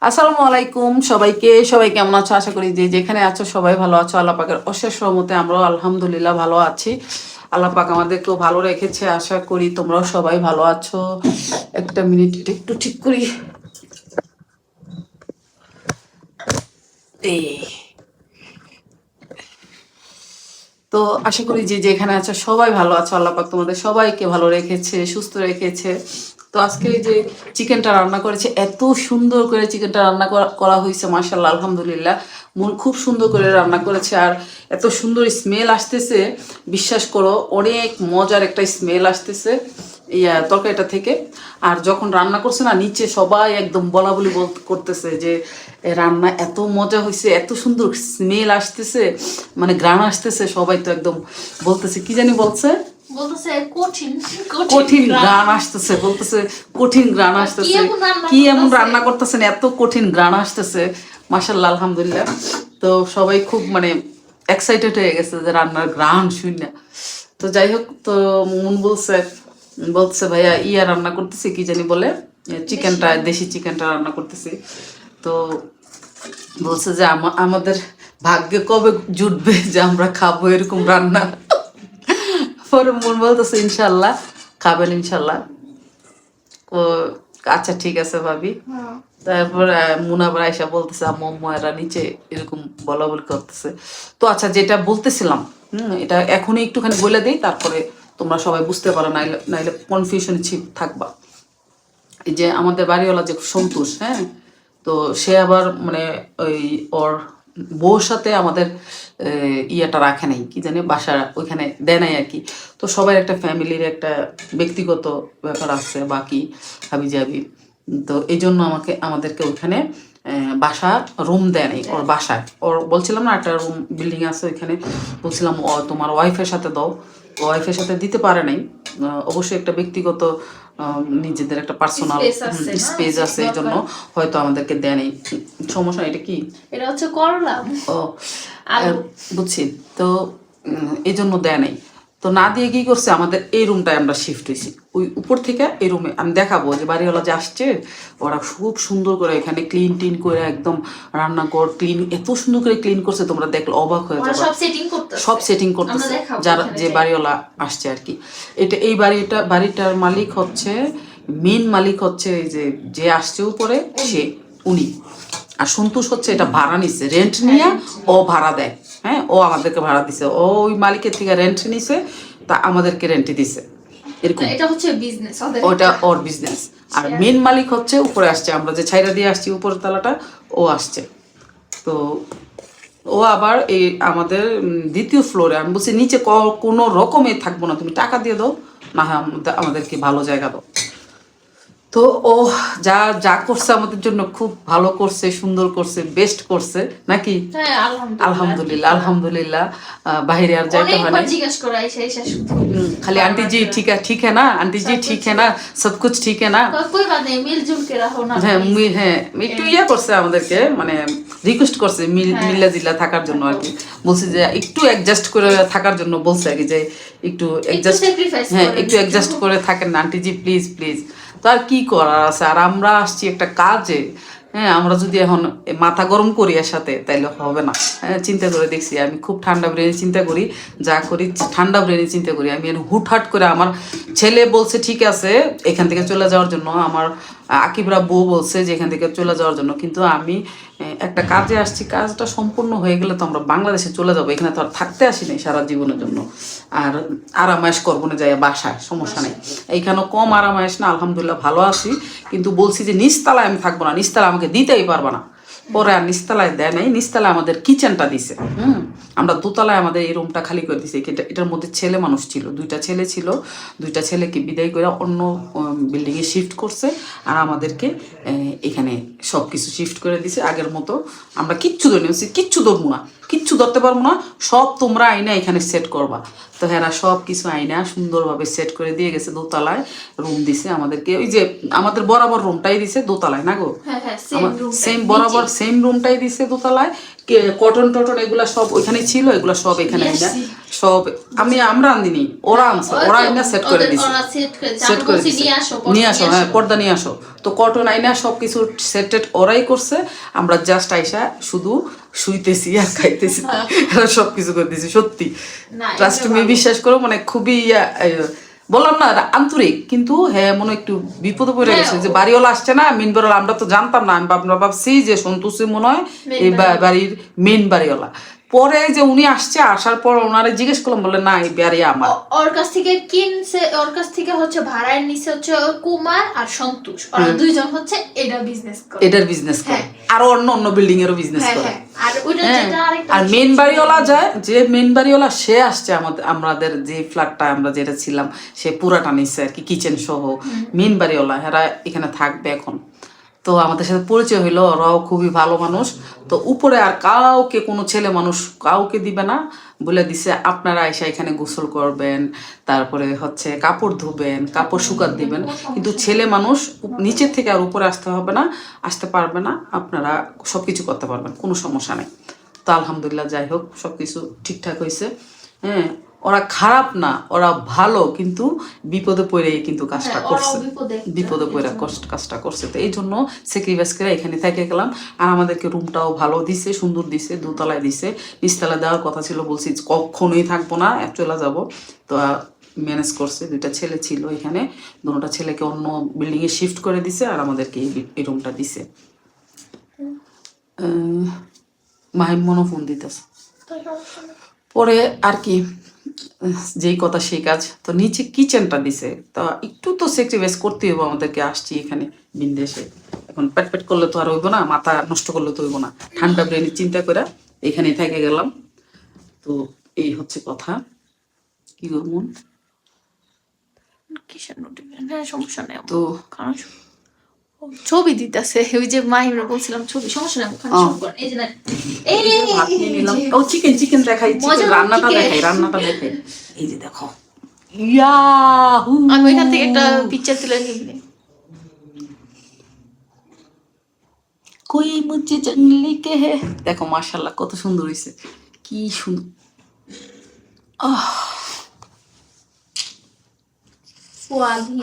আসসালামু আলাইকুম সবাইকে। সবাই কেমন আছো? আশা করি যে যেখানে আছো সবাই ভালো আছো। আল্লাহ পাকের অশেষ রহমতে আমরাও আলহামদুলিল্লাহ ভালো আছি। আল্লাহ পাক আমাদেরকেও ভালো রেখেছে, আশা করি তোমরাও সবাই ভালো আছো। একটা মিনিট এটা একটু ঠিক করি। এই তো আশা করি যে যেখানে আছো সবাই ভালো আছো। আল্লাহ পাক তোমাদের সবাইকে ভালো রেখেছে, সুস্থ রেখেছে। তো আজকে এই যে চিকেনটা রান্না করেছে, এত সুন্দর করে চিকেনটা রান্না করা হয়েছে, মাশাআল্লাহ আলহামদুলিল্লাহ। মন খুব সুন্দর করে রান্না করেছে, আর এত সুন্দর স্মেল আসতেছে, বিশ্বাস করো অনেক মজার একটা স্মেল আসতেছে তরকারিটা থেকে। আর যখন রান্না করছে না, নিচে সবাই একদম বলা বলি করতেছে যে রান্না এত মজা হয়েছে, এত সুন্দর স্মেল আসতেছে, মানে ঘ্রাণ আসতেছে। সবাই তো একদম বলতেছে, কি জানি বলছে, কঠিন ঘ্রাণ আসতেছে, বলতেছে কঠিন ঘ্রাণ আসতেছে, কি এমন রান্না করতেছেন এত কঠিন ঘ্রাণ আসতেছে। মাশাআল্লাহ আলহামদুলিল্লাহ। তো সবাই খুব মানে এক্সাইটেড হয়ে গেছে যে রান্নার ঘ্রাণ শুনে। তো যাই হোক, তো মন বলছে ভাইয়া রান্না করতেছি, কি জানি বলে, চিকেনটা, দেশি চিকেনটা রান্না করতেছি। তো বলছে যে আমাদের ভাগ্যে কবে জুটবে যে আমরা খাবো এরকম রান্না। পরে মন বলতেছে ইনশাল্লাহ খাবেন, ইনশাল্লাহ। ও আচ্ছা ঠিক আছে ভাবি। তারপর মুনাবার আয়সা বলতেছে আম্মু এরা নিচে এরকম বলা বলি করতেছে। তো আচ্ছা, যেটা বলতেছিলাম, এটা এখনই একটুখানি বলে দিই, তারপরে তোমরা সবাই বুঝতে পারো, নাইলে নাইলে কনফিউশন থাকবা। এই যে আমাদের বাড়িওয়ালা যে সন্তোষ, হ্যাঁ, তো সে আবার মানে ওই ওর বউর সাথে আমাদের ইয়েটা রাখে নাই, কি জানি বাসা ওইখানে দেয় নাই আর কি। তো সবাই একটা ফ্যামিলির একটা ব্যক্তিগত ব্যাপার আছে, বাকি হাবি জাবি। তো এই জন্য আমাদেরকে ওইখানে বাসা রুম দেয় নাই ওর বাসায়। ওর বলছিলাম না একটা রুম বিল্ডিং আছে ওইখানে, বলছিলাম ও তোমার ওয়াইফের সাথে দাও, ওয়াইফের সাথে দিতে পারে নাই। অবশ্যই একটা ব্যক্তিগত নিজেদের একটা পার্সোনাল স্পেস আছে, এই জন্য হয়তো আমাদেরকে দেয় নাই। সমস্যা, এটা কি, এটা হচ্ছে করলা। ও বুঝছি। তো এই জন্য দেয় নাই। তো না দিয়ে কি করছে, আমাদের এই রুমটায় আমরা শিফট হয়েছি। ওই উপর থেকে এই রুমে আমি দেখাবো যে বাড়িওয়ালা যে আসছে, ওরা খুব সুন্দর করে এখানে ক্লিন টিন করে একদম রান্নাঘর ক্লিন, এত সুন্দর করে ক্লিন করছে, তোমরা দেখলে অবাক হয়ে যাবে। সব সেটিং করতেছে যারা যে বাড়িওয়ালা আসছে আর কি। এই বাড়িটার মালিক হচ্ছে, মেন মালিক হচ্ছে এই যে আসছে উপরে সে, উনি। আর সন্তোষ হচ্ছে এটা ভাড়া নিচ্ছে, রেন্ট নিয়ে ও ভাড়া দেয়। হ্যাঁ, ও আমাদেরকে ভাড়া দিছে, ও ওই মালিকের থেকে রেন্ট নিছে, তা আমাদেরকে রেন্টে দিছে এরকম। এটা হচ্ছে বিজনেস, ওটা ওর বিজনেস। আর মেন মালিক হচ্ছে উপরে আসছে, আমরা যে ছাইরা দিয়ে আসছি উপরের তলাটা, ও আসছে। তো ও আবার এই আমাদের দ্বিতীয় ফ্লোরে, আমি বলছি নিচে কোনো রকমে থাকবো না, তুমি টাকা দিয়ে দাও, না আমাদেরকে ভালো জায়গা দাও। তো ও যা যা করছে আমাদের জন্য খুব ভালো করছে, সুন্দর করছে, বেস্ট করছে নাকি। আলহামদুলিল্লাহ আলহামদুলিল্লাহ। বাইরে আর যাইতে হয় না, খালি आंटी जी ठीक है ना, आंटी जी ठीक है ना, सब कुछ ठीक है ना। হ্যাঁ একটু ইয়া করছে আমাদেরকে, মানে রিকোয়েস্ট করছে মিল্লা জিল্লা থাকার জন্য আর কি। বলছে যে একটু অ্যাডজাস্ট করে থাকার জন্য বলছে আর কি, যে একটু অ্যাডজাস্ট করে থাকেন না আন্টি জি, প্লিজ প্লিজ। তো আর কি করার আছে, আর আমরা আসছি একটা কাজে। হ্যাঁ, আমরা যদি এখন মাথা গরম করি এর সাথে, তাইলে হবে না। হ্যাঁ, চিন্তা করে দেখছি, আমি খুব ঠান্ডা ব্রেনে চিন্তা করি, যা করি ঠান্ডা ব্রেনে চিন্তা করি। আমি হুটহাট করে, আমার ছেলে বলছে ঠিক আছে এখান থেকে চলে যাওয়ার জন্য, আমার আকিবরা বউ বলছে যে এখান থেকে চলে যাওয়ার জন্য, কিন্তু আমি একটা কাজে আসছি, কাজটা সম্পূর্ণ হয়ে গেলে তো আমরা বাংলাদেশে চলে যাবো, এখানে তো আর থাকতে আসিনি সারা জীবনের জন্য। আর আরামায়েশ করবো না যাই বাসায়, সমস্যা নেই। এইখানেও কম আরামায়েশ না, আলহামদুলিল্লাহ ভালো আছি। কিন্তু বলছি যে নিচতলায় আমি থাকবো না, নিচতলা আমাকে দিতেই পারবো না। পরে আর নিচতলায় দেয় নাই, নিচতলায় আমাদের কিচেনটা দিছে। আমরা দোতলায় আমাদের এই রুমটা খালি করে দিছি। এটার মধ্যে ছেলে মানুষ ছিল, দুইটা ছেলে ছিল, দুইটা ছেলেকে বিদায় করে অন্য বিল্ডিংয়ে শিফট করছে, আর আমাদেরকে এখানে সব কিছু শিফট করে দিছে। আগের মতো আমরা কিচ্ছু ধরি না, কিচ্ছু ধরবো না, কিচ্ছু ধরতে পারবো না, সব তোমরা আইনা এখানে সেট করবা। তো হ্যাঁ, সব কিছু আইনা সুন্দরভাবে সেট করে দিয়ে গেছে। দোতলায় রুম দিছে আমাদেরকে, ওই যে আমাদের বরাবর রুমটাই দিছে দোতলায় না গো, সেম বরাবর সেম রুমটাই দিছে দোতলায়। কটন টটন এগুলা সব ওইখানে ছিল, এগুলা সব এখানে আইনা সব আমরা আনিনি, ওরা আনছে, ওরা আইনা সেট করে দিছে, সেট করে দিছে, নিয়ে আসো, হ্যাঁ পর্দা নিয়ে আসো। তো কটন আইনা সবকিছু সেটেড ওরাই করছে, আমরা জাস্ট আইসা শুধু শুইতেছি আর খাইতেছি, এরা সবকিছু করে দিছি। সত্যি ট্রাস্ট মি, বিশ্বাস করো, মানে খুবই বললাম না আন্তরিক, কিন্তু হ্যাঁ মনে একটু বিপদে পড়ে গেছে যে বাড়িওয়ালা আসছে না, মেন বাড়িওয়ালা, আমরা তো জানতাম না, আমরা ভাবছি যে সন্তোষী মনে হয় এই বাড়ির মেন বাড়িওয়ালা। পরে যে উনি আসছে, আসার পর ওনারে জিজ্ঞেস করলাম, বলে না এই বাড়ি আমার। ওর কাছ থেকে কিনছে, ওর কাছ থেকে হচ্ছে ভাড়ায় নিছে হচ্ছে কুমার আর সন্তোষ, ওরা দুইজন হচ্ছে এটার বিজনেস করে, এটার বিজনেস করে, আর অন্য অন্য বিল্ডিং এরও বিজনেস করে। আর ওইটা যেটা আরেকটা, আর মেন বাড়িওয়ালা যায়, যে মেন বাড়িওয়ালা সে আসছে আমাদের যে ফ্ল্যাটটা আমরা যেটা ছিলাম, সে পুরাটা নিচ্ছে আর কি, কিচেন সহ। মেন বাড়িওয়ালা এরা এখানে থাকবে এখন। তো আমাদের সাথে পরিচয় হইলো, ওরাও খুবই ভালো মানুষ। তো উপরে আর কাউকে, কোনো ছেলে মানুষ কাউকে দিবে না, বলে দিছে আপনারা এসে এখানে গোসল করবেন, তারপরে হচ্ছে কাপড় ধুবেন, কাপড় শুকাত দিবেন, কিন্তু ছেলে মানুষ নিচের থেকে আর উপরে আসতে হবে না, আসতে পারবে না, আপনারা সবকিছু করতে পারবেন, কোনো সমস্যা নেই। তো আলহামদুলিল্লাহ, যাই হোক সবকিছু ঠিকঠাক হয়েছে। হ্যাঁ, ওরা খারাপ না, ওরা ভালো, কিন্তু বিপদে পড়ে কিন্তু কাজটা করছে, বিপদে পড়ে কাজটা করছে। তো এই জন্য স্যাক্রিফাইস করে এখানে থেকে গেলাম। আর আমাদেরকে রুমটাও ভালো দিছে, সুন্দর দিছে, দোতলায় দিছে, নিচতলায় দেওয়ার কথা ছিল, বলছি কখনোই থাকবো না, চলে যাব। তো ম্যানেজ করছে, দুইটা ছেলে ছিল এখানে, দুটা ছেলেকে অন্য বিল্ডিংয়ে শিফট করে দিছে, আর আমাদেরকে এই রুমটা দিছে। মাহিম মনে ফোন দিতেছে পরে আর কি, যেই কথা সেই কাজ। তো নিচে কিচেনটা দিছে, তা একটু তো স্যাক্রিফাইস করতে হইব আমাদেরকে, আসছি এখানে বিন্দেশে, এখন পেট পেট করলে তো আর হইব না, মাথা নষ্ট করলে তো হইব না, ঠান্ডা ব্রেনে চিন্তা করে এখানে থেকে গেলাম। তো এই হচ্ছে কথা, কি করবো কিসের নোটিফিকেশন, সমস্যা নেই তো। ছবি দিতেছে, ওই যে মাহিমরা বলছিলাম ছবি, সমস্যা নেই, ওখানে শুরু করেন। এই যে না, ভাত নিয়ে নিলাম। ও চিকেন দেখাই, রান্নাটা দেখাই। এই যে দেখো, ইয়াহু, আমি ওইখান থেকে একটা পিকচার তুলে নিয়ে, কই মুঝে জঙ্গলি কে হে, দেখো মাশাআল্লাহ কত সুন্দর হইছে, কি সুন্দর।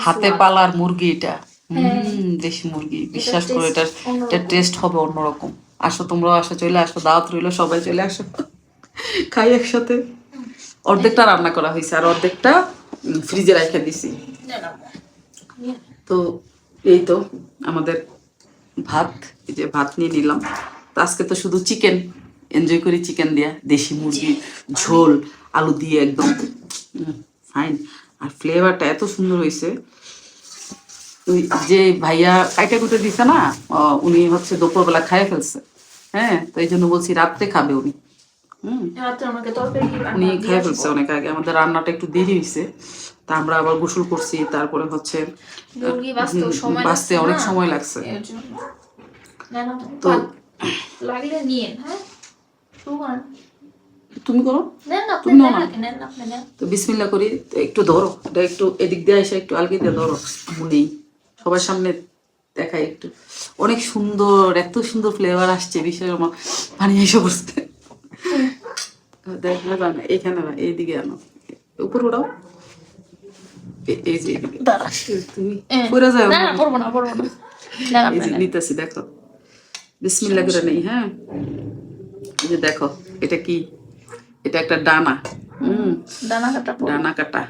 হাতে পালার মুরগি এটা, দেশি মুরগি, বিশ্বাস করো এটা টেস্ট হবে অন্যরকম। আসো তোমরাও আসো, চলে আসো, দাওয়াত রইলো, সবাই চলে আসো, খাই একসাথে। অর্ধেকটা রান্না করা হয়েছে, আর অর্ধেকটা ফ্রিজে রেখে দিছি। তো এই তো আমাদের ভাত, এই যে ভাত নিয়ে নিলাম। তো আজকে তো শুধু চিকেন, এনজয় করি চিকেন দিয়া, দেশি মুরগি ঝোল আলু দিয়ে, একদম ফাইন। আর ফ্লেভারটা এত সুন্দর হয়েছে, ওই যে ভাইয়া কাইটা কুটে দিছে না, উনি হচ্ছে দুপুরবেলা খাইয়ে ফেলছে। হ্যাঁ, তো এই জন্য বলছি রাত্রে খাবে উনি। উনি খাইয়ে ফেলছে অনেক আগে, আমাদের রান্নাটা একটু দেরি হয়েছে। তা আমরা আবার গোসল করছি, তারপরে হচ্ছে বাঁচতে অনেক সময় লাগছে। তো লাগলে নিয়ে, হ্যাঁ তুমি করো, তুমি নাও না। তো বিসমিল্লাহ করি, তো একটু ধরো, এটা একটু এদিক দিয়ে এসে একটু আলগি দিয়ে ধরো, নেই সবার সামনে দেখাই একটু। অনেক সুন্দর, এত সুন্দর ফ্লেভার আসছে, বিষয় আমার পানি এসে বসতে। দেখা যাবে এখানে না, এইদিকে আনো, উপর ওঠাও, এই যে তুমি পড়ে যাও, এই যে নিতেছি, দেখো বিসমিল্লাহ করে নেই। হ্যাঁ, এই যে দেখো, এটা কি, এটা একটা ডানা, ডানা কাটা,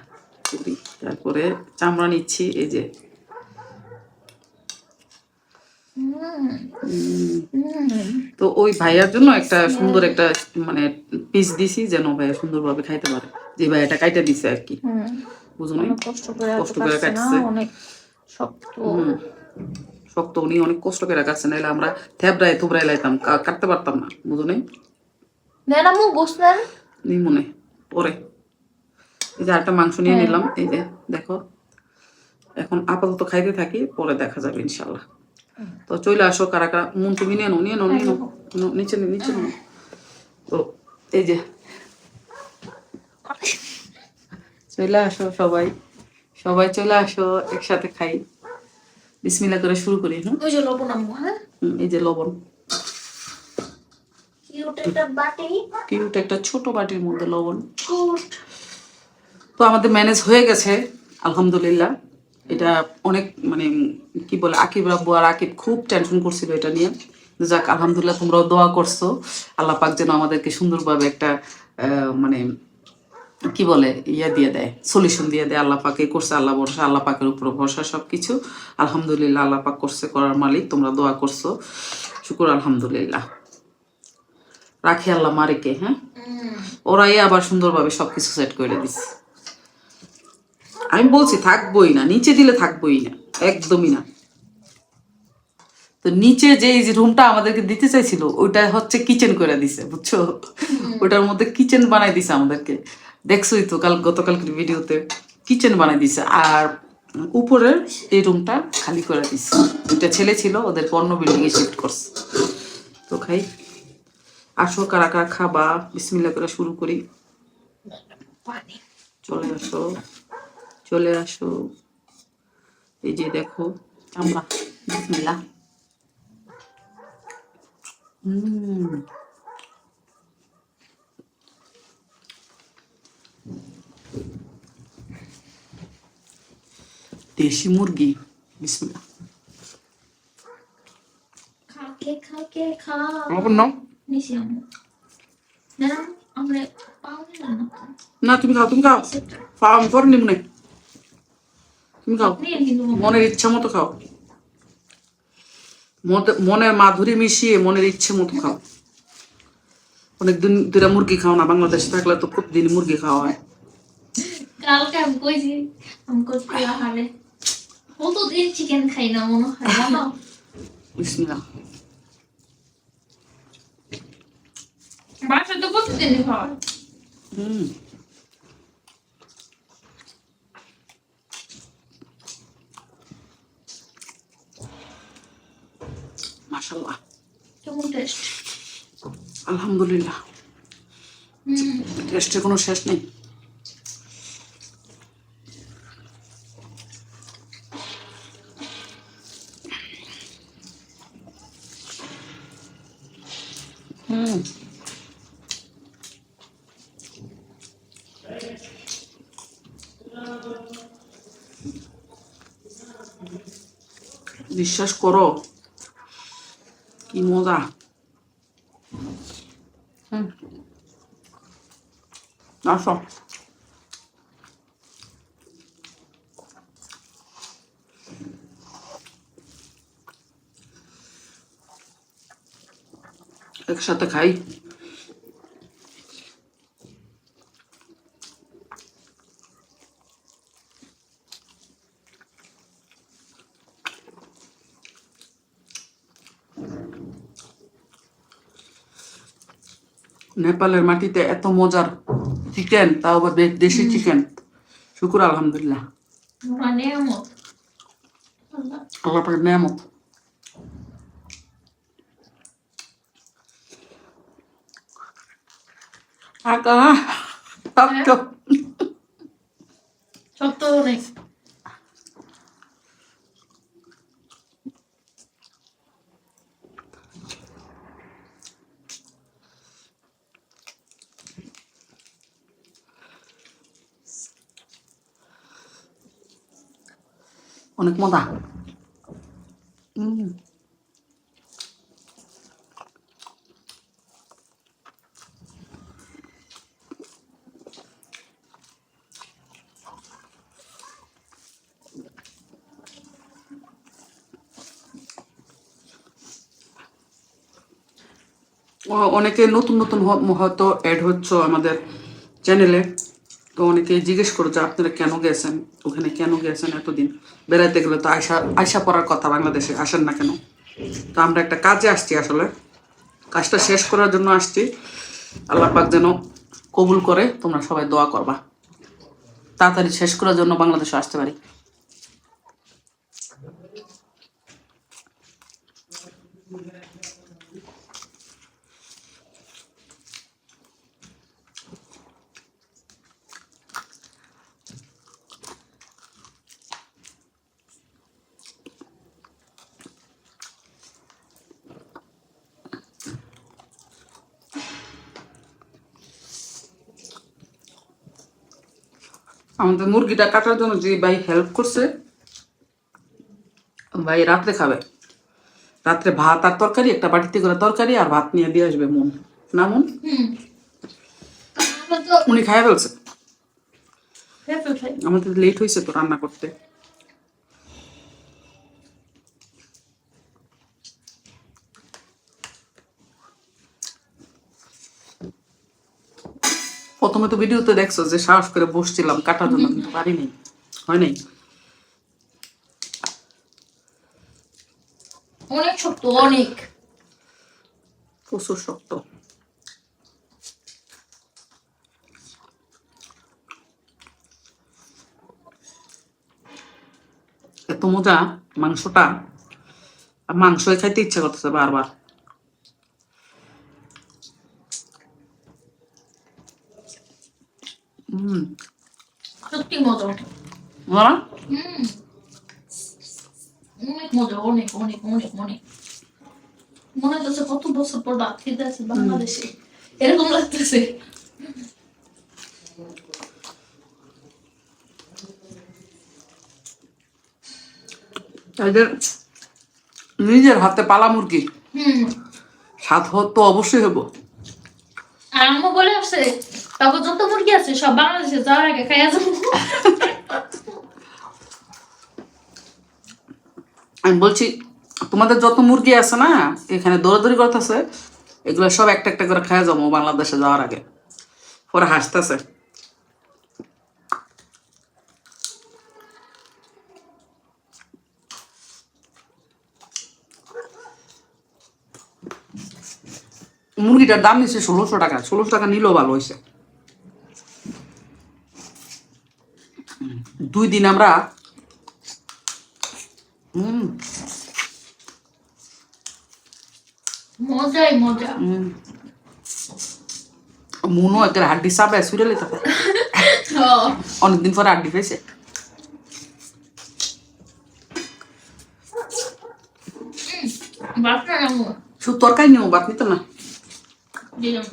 তারপরে চামড়া নিচ্ছি, এই যে তো ওই ভাইয়ার জন্য একটা সুন্দর একটা মানে পিস দিছি, যেন ভাইয়া সুন্দরভাবে খাইতে পারে, যে ভাইয়াটা কাইটা দিছে আর কি, বুঝো না, কষ্ট করে কাটছে, শক্ত, উনি অনেক কষ্ট করে কাটছে, নাহলে আমরা থেবড়ায় থুবড়ায় লাইতাম, কাটতে পারতাম না, বুঝো নাই মনে। পরে এই যে একটা মাংস নিয়ে নিলাম, এই যে দেখো, এখন আপাতত খাইতে থাকি, পরে দেখা যাবে ইনশাল্লাহ। তো চলে আসো কারা কারা, মন তুমি নিয়ে নো, নিচে নো। তো এই যে চলে আসো, সবাই চলে আসো, একসাথে খাই। বিসমিল্লাহ করে শুরু করি। এই যে লবণ, কিউট একটা ছোট বাটির মধ্যে লবণ। তো আমাদের ম্যানেজ হয়ে গেছে আলহামদুলিল্লাহ। এটা অনেক মানে কি বলে, আকিব রাব্বু আর আকিব খুব টেনশন করছিল এটা নিয়ে। যাক আলহামদুলিল্লাহ, তোমরাও দোয়া করছো আল্লাহ পাক যেন আমাদেরকে সুন্দরভাবে একটা মানে কি বলে ইয়া দিয়ে দেয়, সলিউশন দিয়ে দেয়। আল্লাহ পাকে করছে, আল্লাহ ভরসা, আল্লাহ পাকের উপর ভরসা সব কিছু। আলহামদুলিল্লাহ, আল্লাহ পাক করছে, করার মালিক। তোমরা দোয়া করছো, শুকুর আলহামদুলিল্লাহ। রাখি আল্লাহ মারিকে, হ্যাঁ ওরাই আবার সুন্দরভাবে সবকিছু সেট করে দিচ্ছে। আমি বলছি থাকবোই না, নিচে দিলে থাকবোই না, একদমই না। তো নিচে যে রুমটা আমাদেরকে দিতে চাইছিল ওইটা হচ্ছে কিচেন করে দিছে, বুঝছো? ওইটার মধ্যে কিচেন বানাই দিছে আমাদেরকে, দেখছোই তো গতকালকের ভিডিওতে কিচেন বানাই দিছে। আর উপরের এই রুমটা খালি করে দিছে। দুইটা ছেলে ছিল, ওদেরকে অন্য বিল্ডিং এ শিফট করছে। তো খাই, আসো কারা কারা খাবা, বিসমিল্লাহ করে শুরু করি। চলে আসো, চলে আসো। এই যে দেখো আমরা, বিসমিল্লাহ। দেশি মুরগি, বিসমিল্লাহ। না তুমি খাও, তুমি খাও, আমি পরে নিব না। তুমি খাও, মনের ইচ্ছা মতো খাও, মনের মাধুরী মিশিয়ে মনের ইচ্ছে মতো খাও। অনেকদিন ধরে মুরগি খাও না, বাংলাদেশে থাকলে তো প্রতিদিন মুরগি খাওয়া হয়। কালকে আমি কইছি আমি করতে হারে কতদিন চিকেন খাই না মনে হয় জানো। বিসমিল্লাহ। বাসায় তো প্রতিদিনই খাওয়া। মাশাআল্লাহ, কেমন টেস্ট? আলহামদুলিল্লাহ, টেস্টের কোনো শেষ নেই। বিশ্বাস করো কি মজা। আসো, একসাথে খাই। নেপালের মাটিতে এত মজার চিকেন, তাও আবার দেশি চিকেন, শুকুর আলহামদুলিল্লাহ। আল্লাহ পাকের নেয়ামত। সত্য অনেক অনেক মজা। অনেকে নতুন নতুন হয়তো অ্যাড হচ্ছে আমাদের চ্যানেলে। তো অনেকে জিজ্ঞেস করো যে আপনারা কেন গেছেন ওখানে, কেন গেছেন এতদিন বেড়াইতে গেলে তো আয়সা পড়ার কথা, বাংলাদেশে আসেন না কেন? তো আমরা একটা কাজে আসছি, আসলে কাজটা শেষ করার জন্য আসছি। আল্লাহ পাক যেন কবুল করে, তোমরা সবাই দোয়া করবা তাড়াতাড়ি শেষ করার জন্য বাংলাদেশে আসতে পারি। আমাদের মুরগিটা কাটার জন্য যে ভাই হেল্প করছে, ভাই রাত্রে খাবে। রাত্রে ভাত আর তরকারি, একটা বাটিতে করে তরকারি আর ভাত নিয়ে দিয়ে আসবে মন। না মন? আমরা তো উনি খাই ফেলছে। ফেফে খাই। আমাদের লেট হয়েছে তো রান্না করতে। প্রথমে তো ভিডিওতে দেখছো যে সাহস করে বসছিলাম কাটার জন্য, কিন্তু পারিনি, হয় নাই। অনেক শক্ত, অনেক। প্রচুর শক্ত। এত মজা মাংসটা, মাংসই খাইতে ইচ্ছা করতেছে বারবার। সত্যি মজা। না? অনেক মজা, অনেক অনেক অনেক অনেক। মনে হচ্ছে কত বছর পর ভাত খেতে আছে বাংলাদেশে, এরকম লাগতেছে। তাদের নিজের হাতে পালা মুরগি, স্বাদ তো অবশ্যই হবো। আর আম্মু বলে আসছে তারপর যত মুরগি আছে সব বাংলাদেশে যাওয়ার আগে খাইয়া যাবো। আমি বলছি তোমাদের যত মুরগি আছে না এখানে দৌড়াদৌড়ি করতেছে, এগুলো সব একটা একটা করে খাইয়া যাবো বাংলাদেশে যাওয়ার আগে। পরে হাসতেছে। মুরগিটার দাম নিচ্ছে 1600 টাকা। 1600 টাকা নিলেও ভালো হয়েছে। 2 দিন আমরা মজাই মজা। মনও একটা হাড্ডি চাপে ছুড়ে লেতে অনেকদিন পরে হাড্ডি পেয়েছে। বাপটা আম্মু শুধু তরকারি নিও, বাদ নিত না। দিলাম।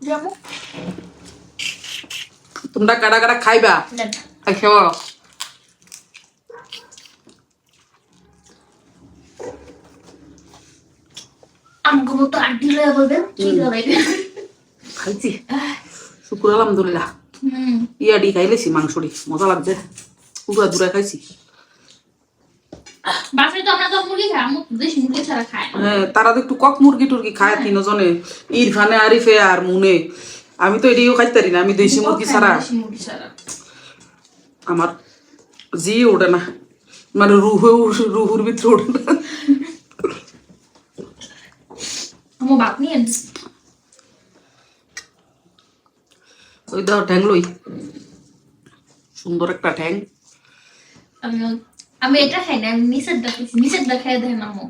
যেমন তোমরা কাটা কাটা খাইবা, খেও। আমাকে মতো আড্ডি লয়া বলবেন কি করে। খাইছি, শুক্র আলহামদুলিল্লাহ। ইয়াডি খাইলেছি, মাংসড়ি মজা লাগছে, পুরা দূরে খাইছি। বাসায় তো আমরা তো মুরগি খাই, আম্মু দেশি মুরগি ছাড়া খায় না। হ্যাঁ, তারা তো একটু কক মুরগি টুরগি খায় তিনজনে, ইরফানে, আরিফে আর মুনে। আমি তো এটিও খাইতে পারি না, আমি দেশি মুরগি ছাড়া দেশি মুরগি ছাড়া আমার জি ওঠে না, মানে রুহুর ভিতরে ওঠে না। আম্মু ভাত নিয়ে ওই দাও ঠ্যাং লই, সুন্দর একটা ঠ্যাং। আমি এটা খাই না, আমি নিচেরটা খাইছি। নিচেরটা খাই দেখেন আম্মু,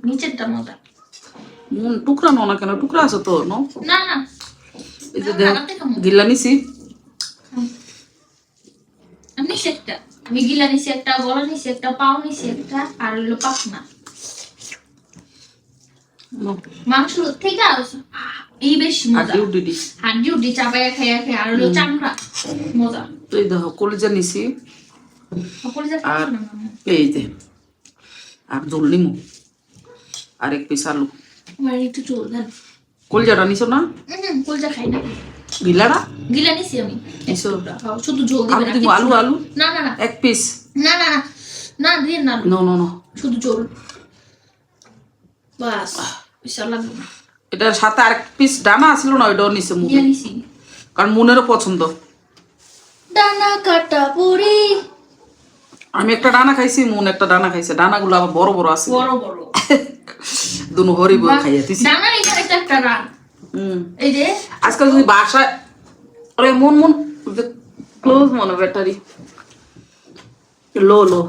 নিচেরটা মজা। টুকরা নো না কেন, টুকরা আছে তো নো। না না এই যে গিল্লা নিছি, আমি নিছি একটা, আমি গিলা নিছি একটা, গলা নিছি একটা, পাও নিছি একটা, আর হলো পাখনা। মাংস থেকে এই বেশি মজা, হাড্ডি উড্ডি চাপাইয়া খাইয়া খাই, আর হলো চামড়া মজা। এই দেখো কলিজা নিছি, আর এই যে আর ঝোল নিমু, আর এক পিস আলু। আমার একটু চুল দেন। কলিজাটা নিছো না? কলজা খাই না। গিলাটা গিলা নিছি আমি। নিছো? শুধু ঝোল দিবেন না। আলু আলু না না না এক পিস। না না না না দিয়ে না। নো নো নো, শুধু ঝোল বাস, বিশাল লাগবে না। এটার সাথে আর এক পিস ডানা ছিল না, ওইটাও নিছে মুনে, দিয়ে নিছি। কারণ মুনেরও পছন্দ। ডানা কাটা পুরি। আমি একটা ডানা খাইছি, মুন একটা ডানা খাইছে। ডানাগুলো আবার বড় বড় আছে, বড় বড় দুনো হরি বল খাইয়া দিছি। ডানা এখানে তো একটা রান। এই যে আজকাল যদি বাসায়, আরে মন মন ক্লোজ মনে ব্যাটারি লো লো,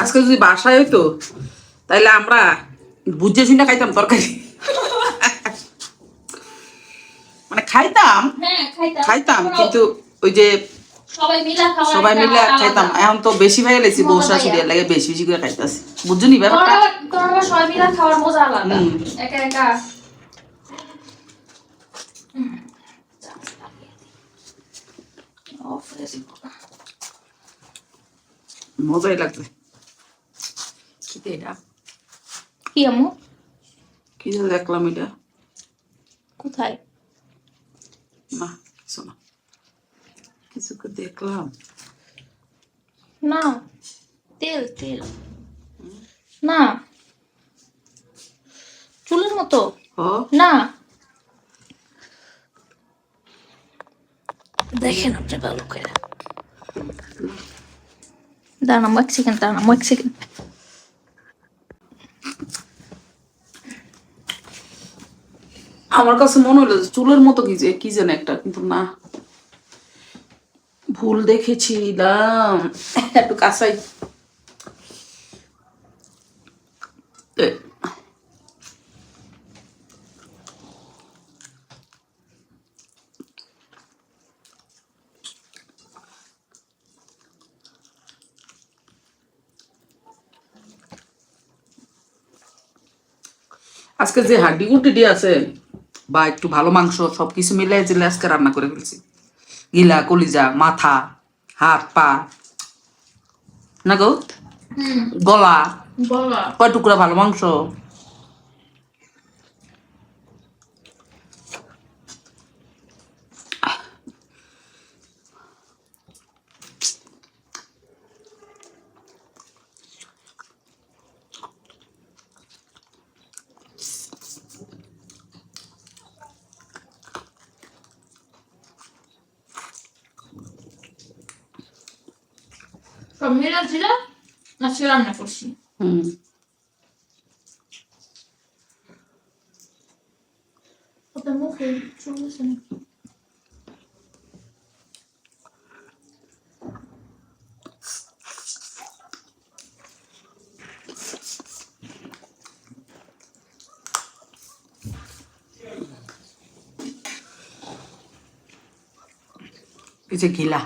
আজকে যদি বাসায় হইতো তাইলে আমরা বুঝে শুনে খাইতাম তরকারি। মানে মানে খাইতাম হ্যাঁ খাইতাম খাইতাম কিন্তু ওই যে সবাই মিলে খাইতাম এখন তো বেশি ভাই লাইছি বউ শাশুড়ি লাগে বেশি বেশি করে খাইতাছি বুঝছো নি ব্যাপারটা তোরা সবাই মিলে খাওয়ার মজা আলাদা একা একা মজাই লাগছে খেতে এটা কি আম্মু কি যে দেখলাম এটা কোথায় না কিছু না কিছু করে দেখলাম না তেল তেল না চুলের মতো ও না দেখেন আপনি ভালো করে দাঁড়াম এক সেকেন্ড আমার কাছে মনে হলো যে চুলের মতো কি যেন একটা কিন্তু না ভুল দেখেছিলাম একটু কাঁচাই আজকে যে হাড্ডি গুটি আছে বা একটু ভালো মাংস সবকিছু মিলাই জিলে আজকে রান্না করে ফেলছি গিলা কলিজা মাথা হাত পা না গো গলা কয় টুকরা ভালো মাংস সব মিলা ছিল আজকে রান্না করছি ওটা মুখে চলছে না এই যে গিলা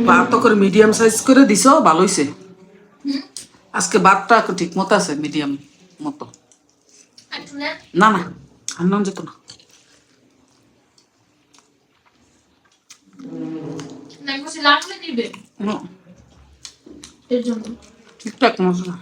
ভাত তো করে মিডিয়াম সাইজ করে দিছ ভালো হয়েছে আজকে ভাতটা ঠিক মতো আছে মিডিয়াম মতো না না আর নাম যেত না ঠিকঠাক মশলা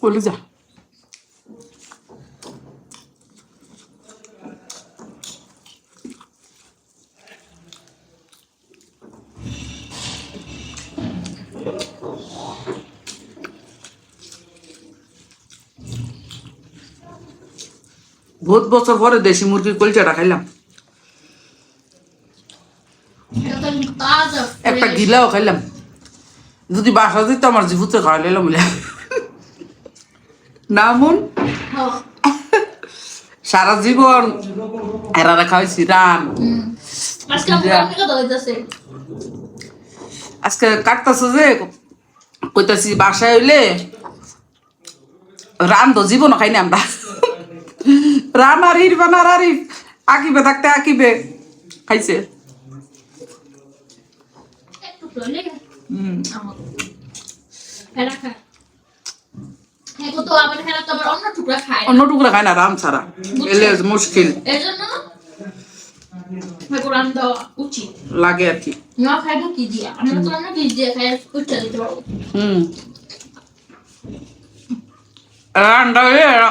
কলিজা বহুত বছর পরে দেশি মুরগির কলিজাটা খাইলাম একটা গিলাও খাইলাম যদি বাসা দিত আমার জিভুতে খাওয়া লাইলাম না মন সারা জীবন এরা খাওয়াইছি রান আজকে কাটতেছে যে কইতাছি বাসায় হইলে রান তো জীবন খাই না আমরা রান আর ইরফান আর আরিফ আকিবে থাকতে আকিবে খাইছে অন্য টুকরা খায় না রাম ছাড়া এলে মুশকিল রান দেওয়া উচিত লাগে আর কি। না খাইবো কি দিয়া, আমরা তো আমরা বীজ দিয়ে খাই উচ্চা দিতে পারবো। রান্না এরা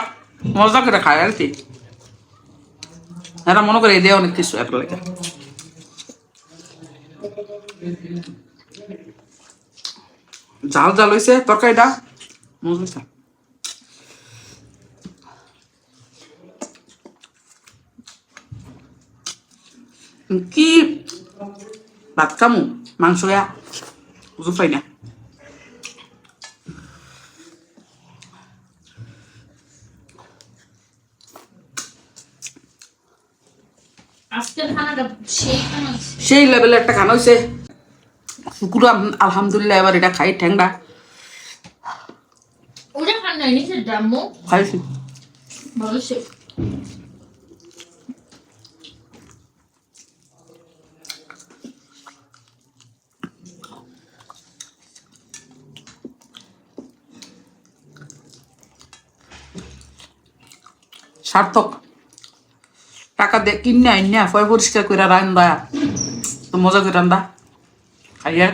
মজা করে খায় আর কি, এরা মনে করে এদের অনেক কিছু এক লাগে। ঝাল ঝাল হয়েছে তরকারিটা, মজা হয়েছে। কি ভাত খামু মাংস বুঝু পাই না। আজকের খানাটা সেই খানা, সেই লেভেলের একটা খানা হয়েছে। শুকুর আলহামদুলিল্লাহ, এবার এটা খাই ঠ্যাংরা ওটা খান নাই নিচে ডাম্মো খাইছি। ভালো সে সার্থক, টাকা দিয়ে কিনে আইনা পয় পরিষ্কার করে রান্দা তো মজা করে রান্দা খাইয়া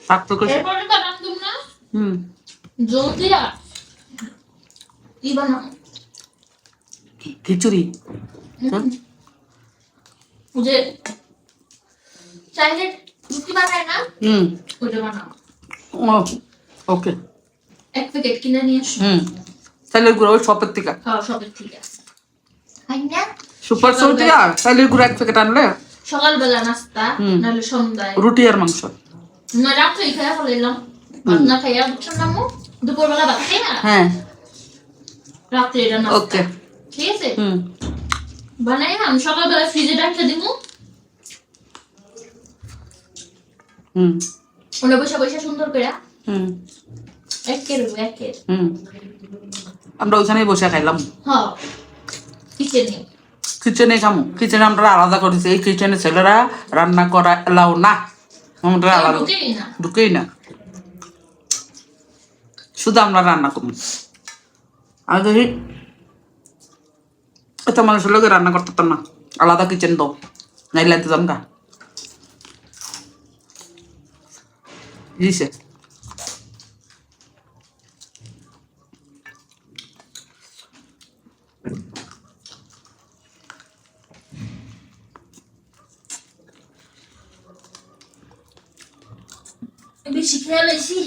সার্থক হয়েছে। এরপরে তো রান্ধুম না হুম জলদি আর কি বানাবো খিচুড়ি। যে চাইলে রুটি বানায় না ওটা বানাবো। ওকে, এক প্যাকেট কিনে নিয়ে আসো। চাইলের গুঁড়া ওই শপের থেকে, খাওয়া সবের ঠিক আছে। খাই না সুপার শপ থেকে চাইলের গুঁড়া 1 প্যাকেট আনলে সকালবেলা নাস্তা, নাহলে সন্ধ্যায় রুটি আর মাংস। না রাত্রে খাইয়া ফেলাম, না খাইয়া বুঝছেন না মু দুপুরবেলা ভাত খাই না, হ্যাঁ রাত্রে এটা নাস্তা। ওকে ঠিক আছে, বানাই আমি সকালবেলা ফ্রিজে রাখতে দিব। ওটা বসে বসে সুন্দর করে একের আমরা ওইখানেই বসে খাইলাম। হ্যাঁ কিচেনে, কিচেনে খামু, কিচেনে আমরা আলাদা করেছি। এই কিচেনে ছেলেরা রান্না করা এলাও না, আমরা আলাদা ঢুকেই না, শুধু আমরা রান্না করবো। আর দেখি এত মানুষের লোকে রান্না করতাম না, আলাদা কিচেন দাও নাইলে দিতাম গা দিছে। বেশি খেয়ে লাইছি।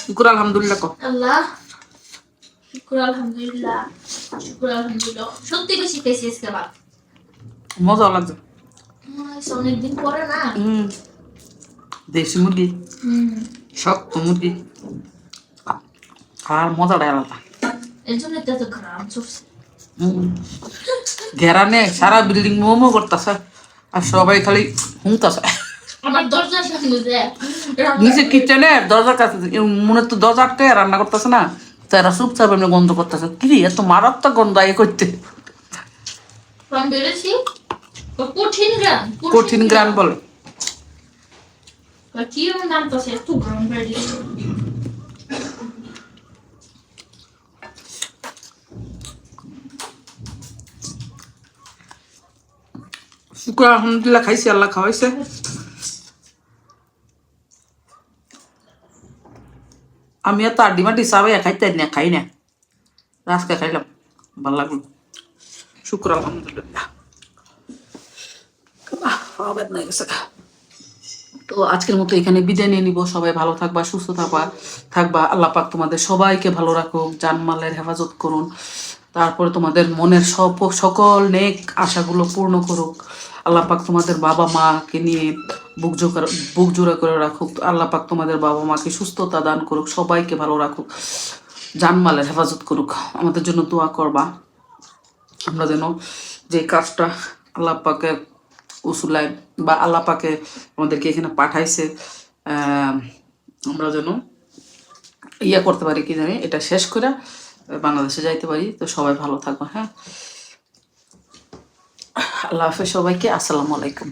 শুকুর আলহামদুলিল্লাহ কো আল্লাহ, শুকুর আলহামদুলিল্লাহ, শুকুর আলহামদুলিল্লাহ। সত্যি বেশি খেয়েছি আজকে ভাত, মজা লাগছে। অনেকদিন পরে না। দেশি মুরগি, শক্ত মুরগি, আর মজাটাই আলাদা। এর জন্য তো এত ঘ্রাণ চড়ছে। ঘেরানে সারা বিল্ডিং মোমো করতেছে আর সবাই খালি হুমতাছে। আমার দরজার সামনে যে নিচে কিচেনে দরজার কাছে মনে তো দরজা আটকে রান্না করতেছে না, তারা চুপচাপ এমনি গন্ধ করতেছে। কি এত মারাত্মক গন্ধ এ করতে, বেড়েছি কঠিন গ্রাম, কঠিন গ্রান বলে। কি নাম তো সে এত গ্রাম বেড়েছে। শুক্র আলহামদুলিল্লাহ খাইছি, আল্লাহ খাওয়াইছে। আমি এত আড্ডিমাটি চাবাই খাইতে না, খাই না, আজকে খাইলাম ভালো লাগলো। শুক্র আলহামদুলিল্লাহ। তো আজকের মতো এখানে বিদায় নিয়ে নিব। সবাই ভালো থাকবা, সুস্থ থাকবা। আল্লাহ পাক তোমাদের সবাইকে ভালো রাখুক, জানমালের হেফাজত করুন। তারপরে তোমাদের মনের সকল নেক আশাগুলো পূর্ণ করুক। আল্লাহ পাক তোমাদের বাবা মাকে নিয়ে বুক জোড়া করে রাখুক। আল্লাহ পাক তোমাদের বাবা মাকে সুস্থতা দান করুক, সবাইকে ভালো রাখুক, জানমালের হেফাজত করুক। আমাদের জন্য দোয়া করবা, আমরা যেন যে কাজটা আল্লাহ পাকের উসুলায় বা আল্লাহ পাকে আমাদেরকে এখানে পাঠাইছে, আমরা যেন করতে পারি, কি জানি এটা শেষ করে বাংলাদেশে যাইতে পারি। তো সবাই ভালো থাকবো। হ্যাঁ, আল্লাহ হাফেজ সবাইকে। আসসালামু আলাইকুম।